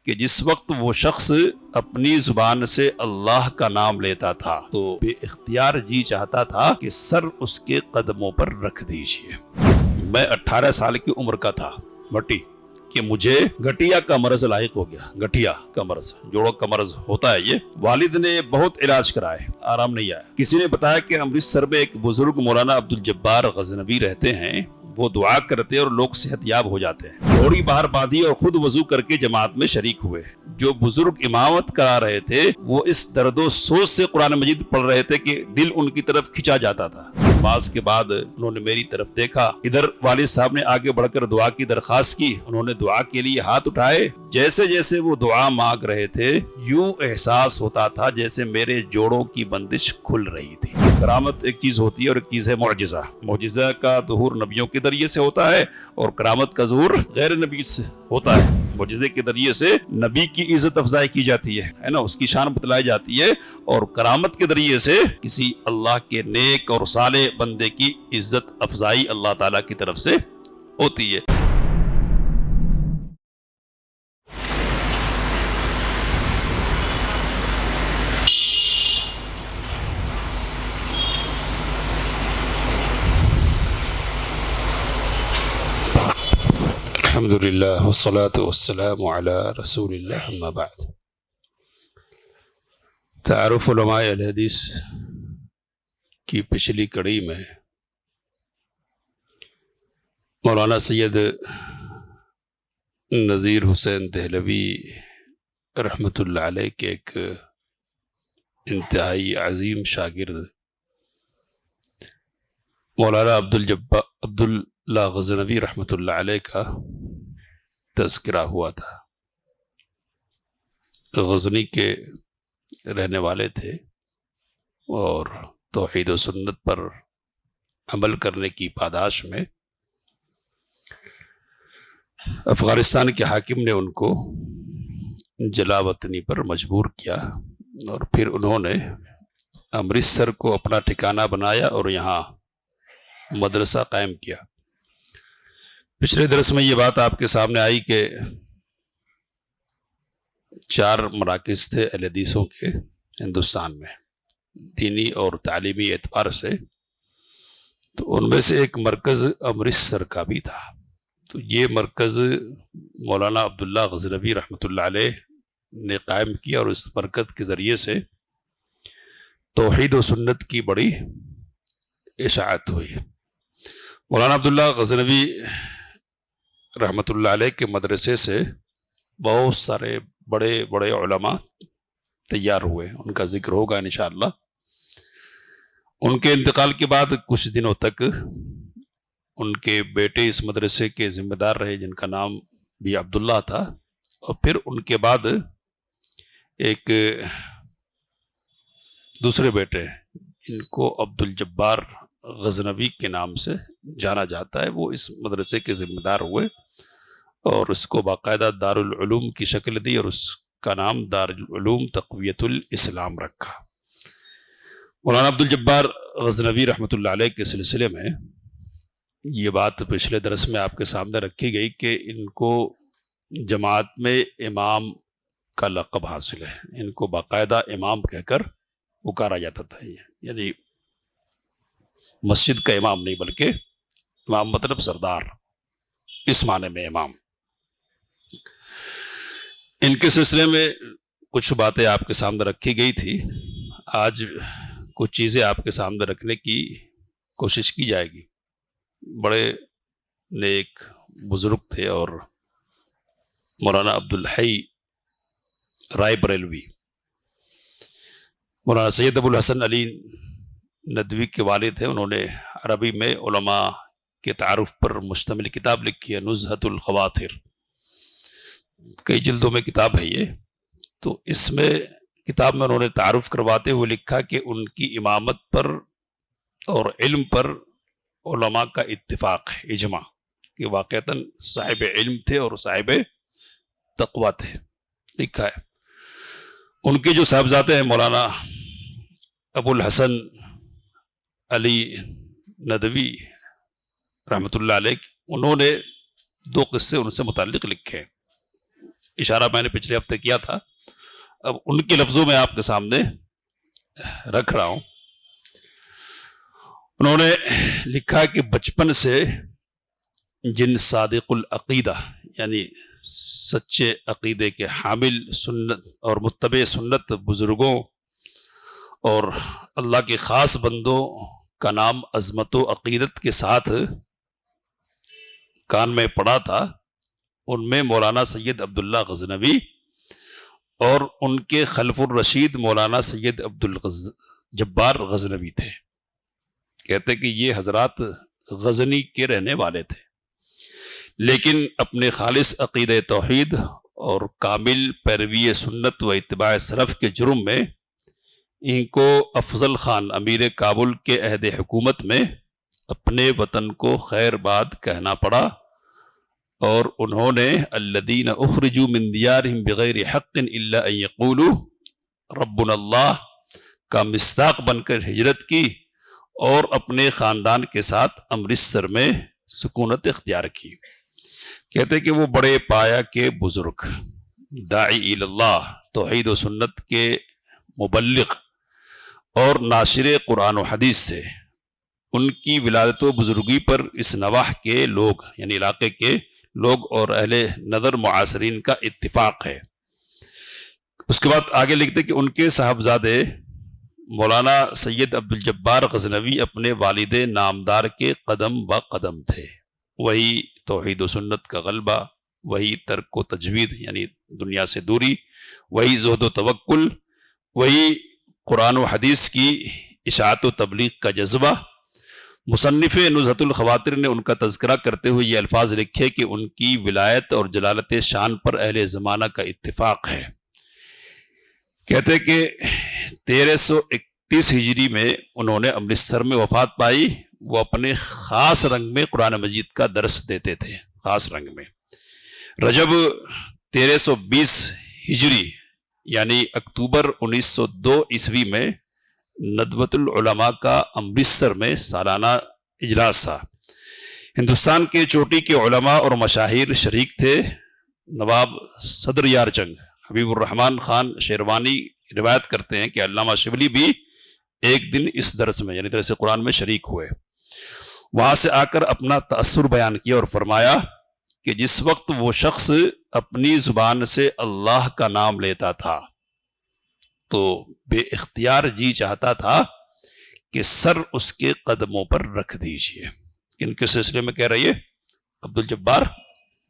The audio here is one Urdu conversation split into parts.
کہ جس وقت وہ شخص اپنی زبان سے اللہ کا نام لیتا تھا تو بے اختیار جی چاہتا تھا کہ سر اس کے قدموں پر رکھ دیجئے۔ میں 18 سال کی عمر کا تھا مٹی کہ مجھے گٹھیا کا مرض لاحق ہو گیا۔ گٹھیا کا مرض، جوڑوں کا مرض ہوتا ہے یہ۔ والد نے بہت علاج کرائے، آرام نہیں آیا۔ کسی نے بتایا کہ امرتسر میں ایک بزرگ مولانا عبدالجبار غزنوی رہتے ہیں، وہ دعا کرتے اور لوگ صحت یاب ہو جاتے ہیں۔ گھوڑی باہر باندھی اور خود وضو کر کے جماعت میں شریک ہوئے۔ جو بزرگ امامت کرا رہے تھے وہ اس درد و سوز سے قرآن مجید پڑھ رہے تھے کہ دل ان کی طرف کھینچا جاتا تھا۔ نماز کے بعد انہوں نے میری طرف دیکھا، ادھر والد صاحب نے آگے بڑھ کر دعا کی درخواست کی۔ انہوں نے دعا کے لیے ہاتھ اٹھائے۔ جیسے جیسے وہ دعا مانگ رہے تھے یوں احساس ہوتا تھا جیسے میرے جوڑوں کی بندش کھل رہی تھی۔ کرامت ایک چیز ہوتی ہے اور ایک چیز ہے معجزہ۔ معجزہ کا ظہور نبیوں کے ذریعے سے ہوتا ہے اور کرامت کا ظہور غیر نبی سے ہوتا ہے۔ معجزے کے ذریعے سے نبی کی عزت افزائی کی جاتی ہے نا، اس کی شان بتلائی جاتی ہے، اور کرامت کے ذریعے سے کسی اللہ کے نیک اور صالح بندے کی عزت افزائی اللہ تعالیٰ کی طرف سے ہوتی ہے۔ الحمدللہ والصلاة والسلام علی رسول اللہ، اما بعد۔ تعارف علماء اہل حدیث کی پچھلی کڑی میں مولانا سید نذیر حسین دہلوی رحمۃ اللہ علیہ کے ایک انتہائی عظیم شاگرد مولانا عبداللہ غزنوی رحمۃ اللہ علیہ کا تذکرہ ہوا تھا۔ غزنی کے رہنے والے تھے اور توحید و سنت پر عمل کرنے کی پاداش میں افغانستان کے حاکم نے ان کو جلا وطنی پر مجبور کیا اور پھر انہوں نے امرتسر کو اپنا ٹھکانہ بنایا اور یہاں مدرسہ قائم کیا۔ پچھلے درس میں یہ بات آپ کے سامنے آئی کہ 4 مراکز تھے اہل حدیثوں کے ہندوستان میں دینی اور تعلیمی اعتبار سے، تو ان میں سے ایک مرکز امرتسر کا بھی تھا۔ تو یہ مرکز مولانا عبداللہ غزنوی رحمۃ اللہ علیہ نے قائم کیا اور اس مرکز کے ذریعے سے توحید و سنت کی بڑی اشاعت ہوئی۔ مولانا عبداللہ غزنوی رحمۃ اللہ علیہ کے مدرسے سے بہت سارے بڑے بڑے علماء تیار ہوئے، ان کا ذکر ہوگا انشاءاللہ۔ ان کے انتقال کے بعد کچھ دنوں تک ان کے بیٹے اس مدرسے کے ذمہ دار رہے جن کا نام بھی عبداللہ تھا، اور پھر ان کے بعد ایک دوسرے بیٹے ان کو عبدالجبار غزنوی کے نام سے جانا جاتا ہے، وہ اس مدرسے کے ذمہ دار ہوئے اور اس کو باقاعدہ دارالعلوم کی شکل دی اور اس کا نام دارالعلوم تقویت الاسلام رکھا۔ مولانا عبدالجبار غزنوی رحمۃ اللہ علیہ کے سلسلے میں یہ بات پچھلے درس میں آپ کے سامنے رکھی گئی کہ ان کو جماعت میں امام کا لقب حاصل ہے، ان کو باقاعدہ امام کہہ کر پکارا جاتا تھا، یعنی مسجد کا امام نہیں بلکہ امام مطلب سردار، اس معنی میں امام۔ ان کے سلسلے میں کچھ باتیں آپ کے سامنے رکھی گئی تھی، آج کچھ چیزیں آپ کے سامنے رکھنے کی کوشش کی جائے گی۔ بڑے نیک بزرگ تھے اور مولانا عبدالحی رائے بریلوی، مولانا سید ابو الحسن علی ندوی کے والد ہیں، انہوں نے عربی میں علماء کے تعارف پر مشتمل کتاب لکھی ہے، نزہۃ الخواطر، کئی جلدوں میں کتاب ہے یہ۔ تو اس میں کتاب میں انہوں نے تعارف کرواتے ہوئے لکھا کہ ان کی امامت پر اور علم پر علماء کا اتفاق ہے، اجماع، کہ واقعتاً صاحب علم تھے اور صاحب تقویٰ تھے، لکھا ہے۔ ان کے جو صاحبزادے ہیں مولانا ابو الحسن علی ندوی رحمۃ اللہ علیہ، انہوں نے 2 قصے ان سے متعلق لکھے۔ اشارہ میں نے پچھلے ہفتے کیا تھا، اب ان کے لفظوں میں آپ کے سامنے رکھ رہا ہوں۔ انہوں نے لکھا کہ بچپن سے جن صادق العقیدہ یعنی سچے عقیدے کے حامل سنت اور متبع سنت بزرگوں اور اللہ کے خاص بندوں کا نام عظمت و عقیدت کے ساتھ کان میں پڑا تھا، ان میں مولانا سید عبداللہ غزنوی اور ان کے خلف الرشید مولانا سید عبدالجبار غزنوی تھے۔ کہتے کہ یہ حضرات غزنی کے رہنے والے تھے، لیکن اپنے خالص عقیدہ توحید اور کامل پیروی سنت و اتباع سلف کے جرم میں ان کو افضل خان امیر کابل کے عہد حکومت میں اپنے وطن کو خیر باد کہنا پڑا، اور انہوں نے الذین اخرجوا من دیارہم بغیر حق الا ان یقولوا ربنا اللہ کا مصداق بن کر ہجرت کی اور اپنے خاندان کے ساتھ امرتسر میں سکونت اختیار کی۔ کہتے کہ وہ بڑے پایا کے بزرگ، داعی اللہ، توحید و سنت کے مبلغ اور ناشر قرآن و حدیث سے، ان کی ولادت و بزرگی پر اس نواح کے لوگ یعنی علاقے کے لوگ اور اہل نظر معاصرین کا اتفاق ہے۔ اس کے بعد آگے لکھتے کہ ان کے صاحبزادے مولانا سید عبدالجبار غزنوی اپنے والد نامدار کے قدم و قدم تھے، وہی توحید و سنت کا غلبہ، وہی ترک و تجوید یعنی دنیا سے دوری، وہی زہد و توکل، وہی قرآن و حدیث کی اشاعت و تبلیغ کا جذبہ۔ مصنف نزہۃ الخواطر نے ان کا تذکرہ کرتے ہوئے یہ الفاظ لکھے کہ ان کی ولایت اور جلالت شان پر اہل زمانہ کا اتفاق ہے۔ کہتے کہ 1331 ہجری میں انہوں نے امرتسر میں وفات پائی۔ وہ اپنے خاص رنگ میں قرآن مجید کا درس دیتے تھے، خاص رنگ میں۔ رجب 1320 ہجری یعنی اکتوبر 1902 عیسوی میں ندوۃ العلماء کا امرتسر میں سالانہ اجلاس تھا۔ ہندوستان کے چوٹی کے علماء اور مشاہیر شریک تھے۔ نواب صدر یار جنگ حبیب الرحمن خان شیروانی روایت کرتے ہیں کہ علامہ شبلی بھی ایک دن اس درس میں یعنی درس قرآن میں شریک ہوئے۔ وہاں سے آ کر اپنا تأثر بیان کیا اور فرمایا کہ جس وقت وہ شخص اپنی زبان سے اللہ کا نام لیتا تھا تو بے اختیار جی چاہتا تھا کہ سر اس کے قدموں پر رکھ دیجئے۔ کن کے سلسلے میں کہہ رہی ہے؟ عبدالجبار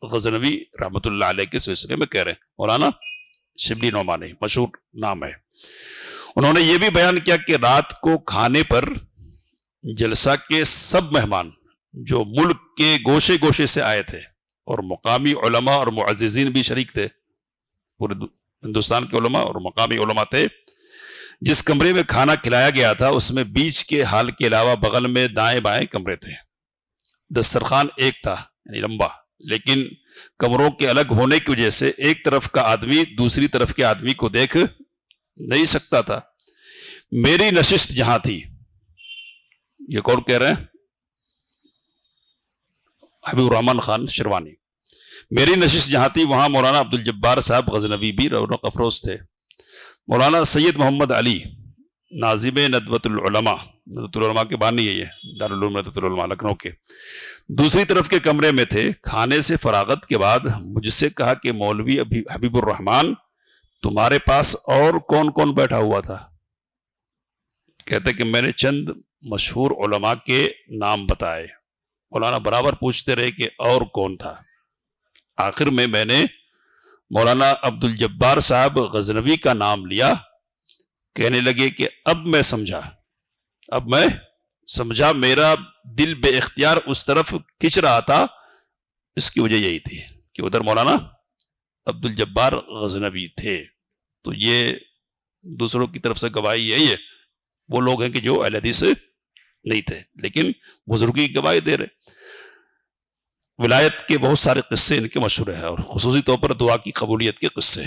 غزنوی رحمۃ اللہ علیہ کے سلسلے میں کہہ رہے ہیں، مولانا شبلی نعمانی مشہور نام ہے۔ انہوں نے یہ بھی بیان کیا کہ رات کو کھانے پر جلسہ کے سب مہمان جو ملک کے گوشے گوشے سے آئے تھے اور مقامی علماء اور معززین بھی شریک تھے، پورے ہندوستان کے علماء اور مقامی علماء تھے، جس کمرے میں کھانا کھلایا گیا تھا اس میں بیچ کے حال کے علاوہ بغل میں دائیں بائیں کمرے تھے۔ دسترخوان ایک تھا یعنی لمبا، لیکن کمروں کے الگ ہونے کی وجہ سے ایک طرف کا آدمی دوسری طرف کے آدمی کو دیکھ نہیں سکتا تھا۔ میری نشست جہاں تھی، یہ کون کہہ رہے ہیں؟ حبیب الرحمن خان شیروانی۔ میری نشست جہاں تھی وہاں مولانا عبدالجبار صاحب غزنوی بھی رونق افروز تھے۔ مولانا سید محمد علی ناظم ندوۃ العلماء، ندوۃ العلماء کے بانی ہے یہ، دارالعلوم ندوۃ العلماء لکھنؤ کے، دوسری طرف کے کمرے میں تھے۔ کھانے سے فراغت کے بعد مجھ سے کہا کہ مولوی حبیب الرحمن تمہارے پاس اور کون کون بیٹھا ہوا تھا؟ کہتے کہ میں نے چند مشہور علماء کے نام بتائے۔ مولانا برابر پوچھتے رہے کہ اور کون تھا۔ آخر میں نے مولانا عبدالجبار صاحب غزنوی کا نام لیا۔ کہنے لگے کہ اب میں سمجھا میرا دل بے اختیار اس طرف کھنچ رہا تھا۔ اس کی وجہ یہی تھی کہ ادھر مولانا عبدالجبار غزنوی تھے۔ تو یہ دوسروں کی طرف سے گواہی یہی ہے، وہ لوگ ہیں کہ جو اہل حدیث نہیں تھے لیکن بزرگی کی گواہی دے رہے۔ ولایت کے بہت سارے قصے ان کے مشہور ہیں اور خصوصی طور پر دعا کی قبولیت کے قصے،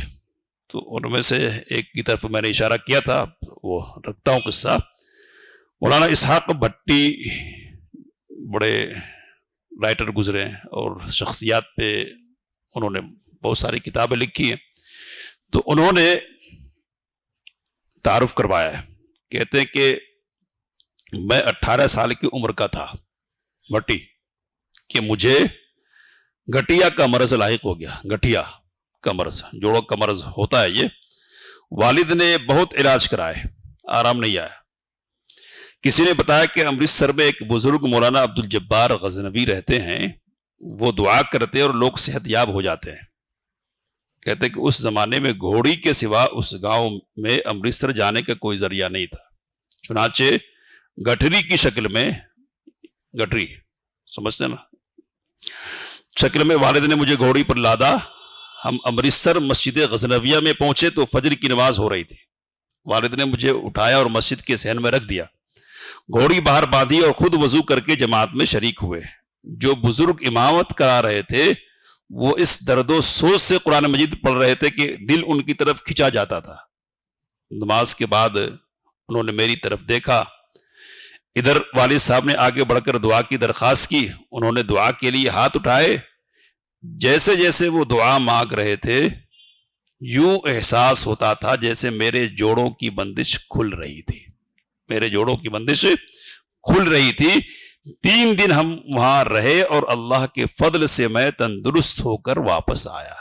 تو ان میں سے ایک کی طرف میں نے اشارہ کیا تھا، وہ رکھتا ہوں قصہ۔ مولانا اسحاق بھٹی بڑے رائٹر گزرے ہیں اور شخصیات پہ انہوں نے بہت ساری کتابیں لکھی ہیں. تو انہوں نے تعارف کروایا ہے. کہتے ہیں کہ میں 18 سال کی عمر کا تھا بھٹی کہ مجھے گٹھیا کا مرض لاحق ہو گیا. گٹھیا کا مرض، جوڑوں کا مرض ہوتا ہے یہ. والد نے بہت علاج کرائے، آرام نہیں آیا. کسی نے بتایا کہ امرتسر میں ایک بزرگ مولانا عبد الجبار غزنوی رہتے ہیں، وہ دعا کرتے اور لوگ صحت یاب ہو جاتے ہیں. کہتے ہیں کہ اس زمانے میں گھوڑی کے سوا اس گاؤں میں امرتسر جانے کا کوئی ذریعہ نہیں تھا. چنانچہ گٹھری کی شکل میں، گٹری سمجھتے نا، شکل میں والد نے مجھے گھوڑی پر لادا. ہم امرتسر مسجد غزنویہ میں پہنچے تو فجر کی نماز ہو رہی تھی. والد نے مجھے اٹھایا اور مسجد کے صحن میں رکھ دیا. گھوڑی باہر باندھی اور خود وضو کر کے جماعت میں شریک ہوئے. جو بزرگ امامت کرا رہے تھے وہ اس درد و سوز سے قرآن مجید پڑھ رہے تھے کہ دل ان کی طرف کھینچا جاتا تھا. نماز کے بعد انہوں نے میری طرف دیکھا. ادھر والد صاحب نے آگے بڑھ کر دعا کی درخواست کی. انہوں نے دعا کے لیے ہاتھ اٹھائے. جیسے جیسے وہ دعا مانگ رہے تھے یوں احساس ہوتا تھا جیسے میرے جوڑوں کی بندش کھل رہی تھی. میرے جوڑوں کی بندش کھل رہی تھی. 3 دن ہم وہاں رہے اور اللہ کے فضل سے میں تندرست ہو کر واپس آیا.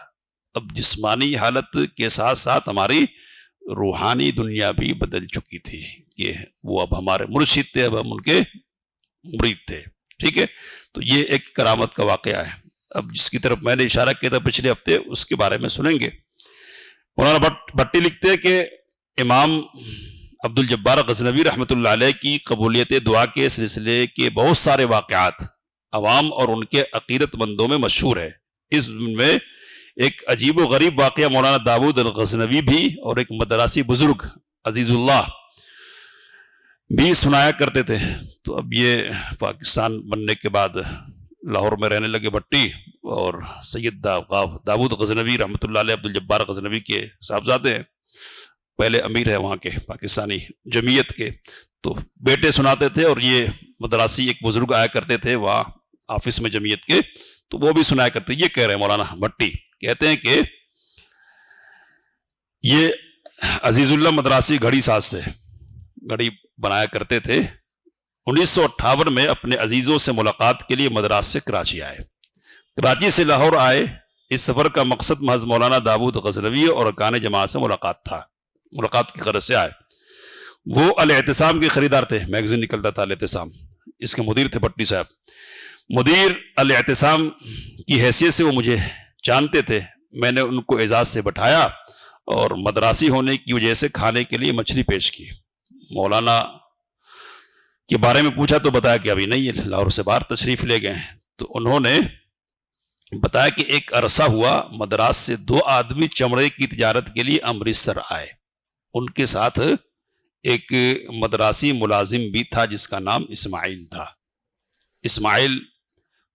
اب جسمانی حالت کے ساتھ ساتھ ہماری روحانی دنیا بھی بدل چکی تھی کہ وہ اب ہمارے مرشد تھے، اب ہم ان کے مرید تھے. ٹھیک ہے، تو یہ ایک کرامت کا واقعہ ہے. اب جس کی طرف میں نے اشارہ کیا تھا پچھلے ہفتے، اس کے بارے میں سنیں گے. مولانا بھٹی لکھتے ہیں کہ امام عبد الجبار غزنوی رحمۃ اللہ علیہ کی قبولیت دعا کے سلسلے کے بہت سارے واقعات عوام اور ان کے عقیدت مندوں میں مشہور ہے. اس میں ایک عجیب و غریب واقعہ مولانا داود الغزنوی بھی اور ایک مدراسی بزرگ عزیز اللہ بھی سنایا کرتے تھے. تو اب یہ پاکستان بننے کے بعد لاہور میں رہنے لگے بھٹی، اور سید داود غزنوی رحمۃ اللہ علیہ عبد الجبار غزنوی کے صاحبزادے ہیں، پہلے امیر ہیں وہاں کے پاکستانی جمعیت کے. تو بیٹے سناتے تھے اور یہ مدراسی ایک بزرگ آیا کرتے تھے وہاں آفس میں جمعیت کے، تو وہ بھی سنایا کرتے. یہ کہہ رہے ہیں مولانا بھٹی، کہتے ہیں کہ یہ عزیز اللہ مدراسی گھڑی ساز تھے، گھڑی بنایا کرتے تھے. 1958 میں اپنے عزیزوں سے ملاقات کے لیے مدراس سے کراچی آئے. کراچی سے لاہور آئے. اس سفر کا مقصد محض مولانا داود غزنوی اور ارکان جماعت سے ملاقات تھا. ملاقات کی غرض سے آئے. وہ الاعتصام کے خریدار تھے، میگزین نکلتا تھا الاعتصام، اس کے مدیر تھے بھٹی صاحب. مدیر الاعتصام کی حیثیت سے وہ مجھے جانتے تھے. میں نے ان کو اعزاز سے بٹھایا اور مدراسی ہونے کی وجہ سے کھانے کے لیے مچھلی پیش کی. مولانا کے بارے میں پوچھا تو بتایا کہ ابھی نہیں، لاہور سے باہر تشریف لے گئے. تو انہوں نے بتایا کہ ایک عرصہ ہوا مدراس سے 2 آدمی چمڑے کی تجارت کے لیے امرتسر آئے. ان کے ساتھ ایک مدراسی ملازم بھی تھا جس کا نام اسماعیل تھا. اسماعیل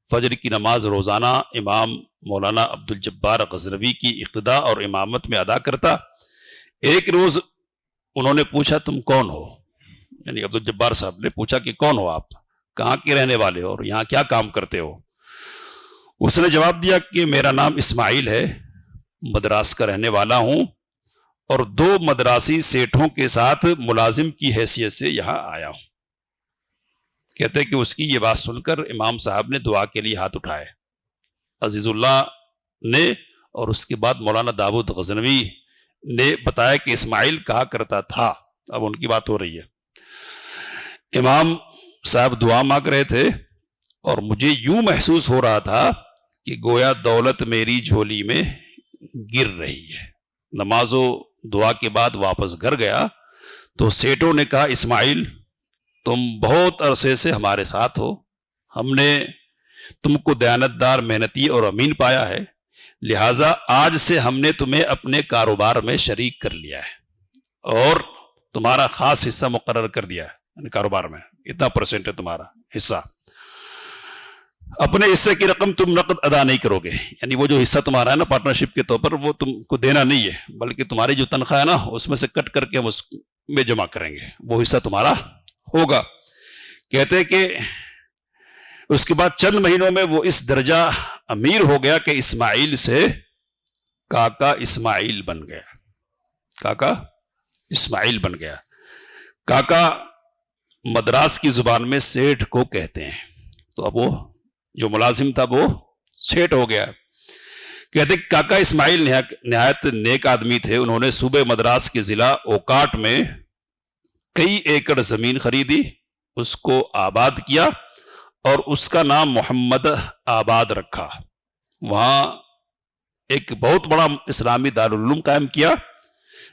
فجر کی نماز روزانہ امام مولانا عبد الجبار غزنوی کی اقتداء اور امامت میں ادا کرتا. ایک روز انہوں نے پوچھا تم کون ہو؟ یعنی عبد الجبار صاحب نے پوچھا کہ کون ہو آپ، کہاں کے رہنے والے ہو اور یہاں کیا کام کرتے ہو؟ اس نے جواب دیا کہ میرا نام اسماعیل ہے، مدراس کا رہنے والا ہوں اور 2 مدراسی سیٹھوں کے ساتھ ملازم کی حیثیت سے یہاں آیا ہوں. کہتے ہیں کہ اس کی یہ بات سن کر امام صاحب نے دعا کے لیے ہاتھ اٹھائے. عزیز اللہ نے اور اس کے بعد مولانا داود غزنوی نے بتایا کہ اسماعیل کہا کرتا تھا، اب ان کی بات ہو رہی ہے، امام صاحب دعا مانگ رہے تھے اور مجھے یوں محسوس ہو رہا تھا کہ گویا دولت میری جھولی میں گر رہی ہے. نماز و دعا کے بعد واپس گھر گیا تو سیٹوں نے کہا اسماعیل تم بہت عرصے سے ہمارے ساتھ ہو، ہم نے تم کو دیانتدار، محنتی اور امین پایا ہے، لہٰذا آج سے ہم نے تمہیں اپنے کاروبار میں شریک کر لیا ہے اور تمہارا خاص حصہ مقرر کر دیا ہے. یعنی کاروبار میں اتنا % ہے تمہارا حصہ. اپنے حصے کی رقم تم نقد ادا نہیں کرو گے، یعنی وہ جو حصہ تمہارا ہے نا پارٹنرشپ کے طور پر، وہ تم کو دینا نہیں ہے، بلکہ تمہاری جو تنخواہ ہے نا اس میں سے کٹ کر کے ہم اس میں جمع کریں گے، وہ حصہ تمہارا ہوگا. کہتے ہیں کہ اس کے بعد چند مہینوں میں وہ اس درجہ امیر ہو گیا کہ اسماعیل سے کاکا اسماعیل بن گیا. کاکا اسماعیل بن گیا. کاکا مدراس کی زبان میں سیٹھ کو کہتے ہیں. تو اب وہ جو ملازم تھا وہ سیٹھ ہو گیا. کہتے کاکا اسماعیل نہایت نیک آدمی تھے. انہوں نے صوبہ مدراس کے ضلع اوکاٹ میں کئی ایکڑ زمین خریدی, اس کو آباد کیا اور اس کا نام محمد آباد رکھا. وہاں ایک بہت بڑا اسلامی دارالعلوم قائم کیا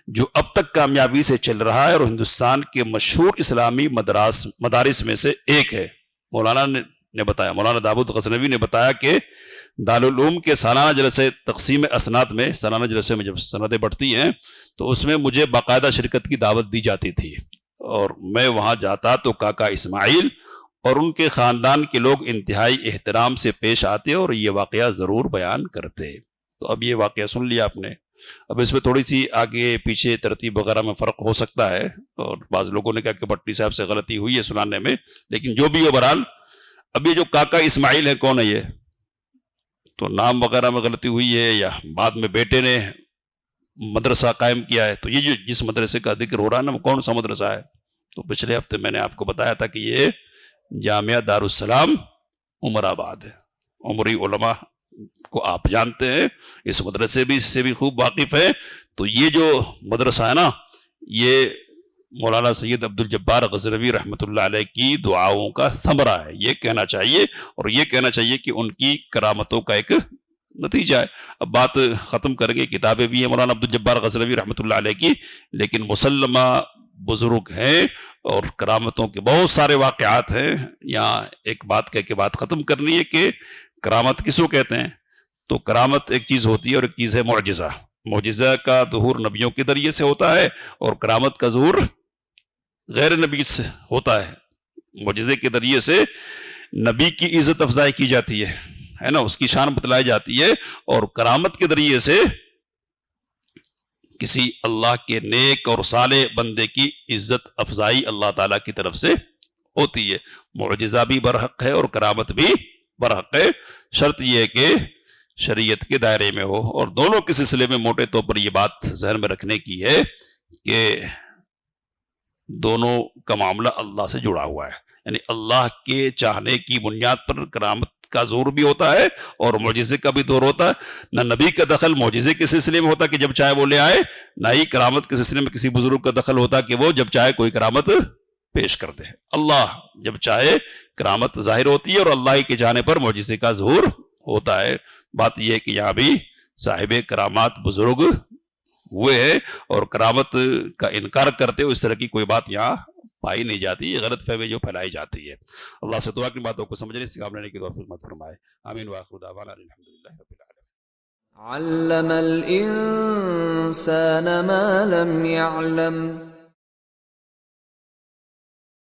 جو اب تک کامیابی سے چل رہا ہے اور ہندوستان کے مشہور اسلامی مدارس میں سے ایک ہے. مولانا نے بتایا, مولانا داود غزنوی نے بتایا کہ دارالعلوم کے سالانہ جلسے تقسیم اسناد میں, سالانہ جلسے میں جب سندیں بڑھتی ہیں تو اس میں مجھے باقاعدہ شرکت کی دعوت دی جاتی تھی, اور میں وہاں جاتا تو کاکا اسماعیل اور ان کے خاندان کے لوگ انتہائی احترام سے پیش آتے اور یہ واقعہ ضرور بیان کرتے. تو اب یہ واقعہ سن لیا آپ نے. اب اس میں تھوڑی سی آگے پیچھے ترتیب وغیرہ میں فرق ہو سکتا ہے, اور بعض لوگوں نے کہا کہ بھٹی صاحب سے غلطی ہوئی ہے سنانے میں, لیکن جو بھی ہو بہرحال اب یہ جو کاکا اسماعیل ہے کون ہے یہ؟ تو نام وغیرہ میں غلطی ہوئی ہے یا بعد میں بیٹے نے مدرسہ قائم کیا ہے. تو یہ جو جس مدرسے کا ذکر ہو رہا ہے نا وہ کون سا مدرسہ ہے؟ تو پچھلے ہفتے میں نے آپ کو بتایا تھا کہ یہ جامعہ دارالسلام عمر آباد ہے. عمری علماء کو آپ جانتے ہیں, اس مدرسے بھی اس سے بھی خوب واقف ہے. تو یہ جو مدرسہ ہے نا یہ مولانا سید عبد الجبار غزنوی رحمۃ اللہ علیہ کی دعاؤں کا ثمرہ ہے, یہ کہنا چاہیے. اور یہ کہنا چاہیے کہ ان کی کرامتوں کا ایک نتیجہ ہے. اب بات ختم کریں گے, کتابیں بھی ہیں مولانا عبد الجبار غزنوی رحمۃ اللہ علیہ کی, لیکن مسلمہ بزرگ ہیں اور کرامتوں کے بہت سارے واقعات ہیں. یہاں ایک بات کہہ کے بات ختم کرنی ہے کہ کرامت کس کو کہتے ہیں. تو کرامت ایک چیز ہوتی ہے اور ایک چیز ہے معجزہ. معجزہ کا ظہور نبیوں کے ذریعے سے ہوتا ہے اور کرامت کا ظہور غیر نبی سے ہوتا ہے. معجزے کے ذریعے سے نبی کی عزت افزائی کی جاتی ہے نا, اس کی شان بتلائی جاتی ہے, اور کرامت کے ذریعے سے کسی اللہ کے نیک اور صالح بندے کی عزت افزائی اللہ تعالیٰ کی طرف سے ہوتی ہے. معجزہ بھی برحق ہے اور کرامت بھی برحق ہے, شرط یہ ہے کہ شریعت کے دائرے میں ہو. اور دونوں کے سلسلے میں موٹے طور پر یہ بات ذہن میں رکھنے کی ہے کہ دونوں کا معاملہ اللہ سے جڑا ہوا ہے. یعنی اللہ کے چاہنے کی بنیاد پر کرامت کا زور بھی ہوتا ہے اور معجزے کا بھی دور ہوتا ہے. نہ نبی کا دخل معجزے کے سلسلے میں ہوتا کہ جب چاہے وہ لے آئے, نہ ہی کرامت کے سلسلے میں کسی بزرگ کا دخل ہوتا کہ وہ جب چاہے کوئی کرامت پیش کر دے. اللہ جب چاہے کرامت ظاہر ہوتی ہے اور اللہ ہی کے چاہنے پر معجزے کا ظہور ہوتا ہے. بات یہ ہے کہ یہاں بھی صاحب کرامات بزرگ ہوئے ہیں اور کرامت کا انکار کرتے ہو اس طرح کی کوئی بات یہاں پائی نہیں جاتی. یہ غلط فہمی جو پھیلائی جاتی ہے. اللہ سے دعا کی باتوں کو سمجھنے سے کام لینے کی توفیق مت فرمائے. آمین وآخر دعوانا الحمدللہ رب العالمین. علم الانسان ما لم يعلم